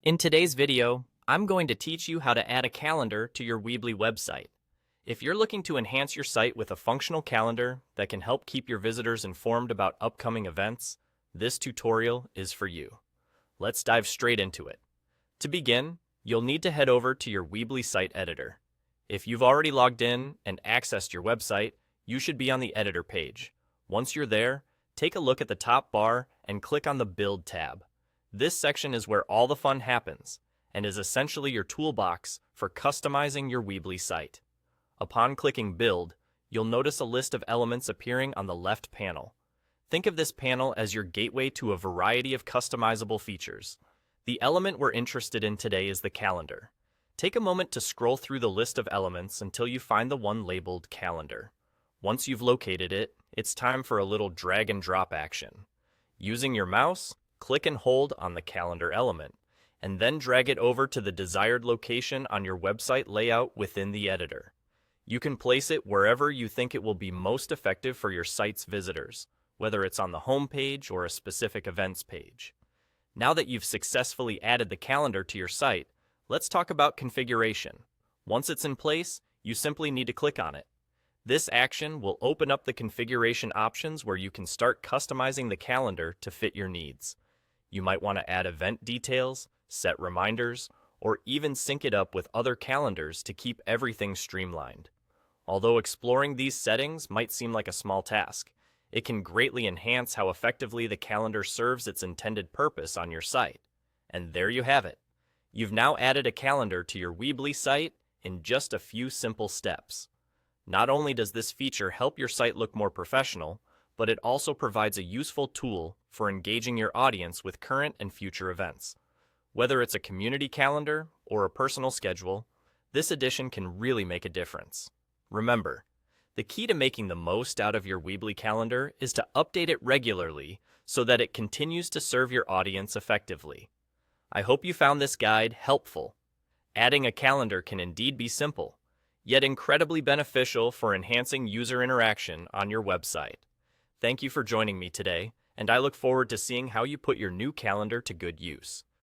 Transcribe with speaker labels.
Speaker 1: In today's video, I'm going to teach you how to add a calendar to your Weebly website. If you're looking to enhance your site with a functional calendar that can help keep your visitors informed about upcoming events, this tutorial is for you. Let's dive straight into it. To begin, you'll need to head over to your Weebly site editor. If you've already logged in and accessed your website, you should be on the editor page. Once you're there, take a look at the top bar and click on the Build tab. This section is where all the fun happens, and is essentially your toolbox for customizing your Weebly site. Upon clicking Build, you'll notice a list of elements appearing on the left panel. Think of this panel as your gateway to a variety of customizable features. The element we're interested in today is the calendar. Take a moment to scroll through the list of elements until you find the one labeled Calendar. Once you've located it, it's time for a little drag and drop action. Using your mouse, click and hold on the calendar element, and then drag it over to the desired location on your website layout within the editor. You can place it wherever you think it will be most effective for your site's visitors, whether it's on the home page or a specific events page. Now that you've successfully added the calendar to your site, let's talk about configuration. Once it's in place, you simply need to click on it. This action will open up the configuration options where you can start customizing the calendar to fit your needs. You might want to add event details, set reminders, or even sync it up with other calendars to keep everything streamlined. Although exploring these settings might seem like a small task, it can greatly enhance how effectively the calendar serves its intended purpose on your site. And there you have it. You've now added a calendar to your Weebly site in just a few simple steps. Not only does this feature help your site look more professional, but it also provides a useful tool for engaging your audience with current and future events. Whether it's a community calendar or a personal schedule, this addition can really make a difference. Remember, the key to making the most out of your Weebly calendar is to update it regularly so that it continues to serve your audience effectively. I hope you found this guide helpful. Adding a calendar can indeed be simple, yet incredibly beneficial for enhancing user interaction on your website. Thank you for joining me today, and I look forward to seeing how you put your new calendar to good use.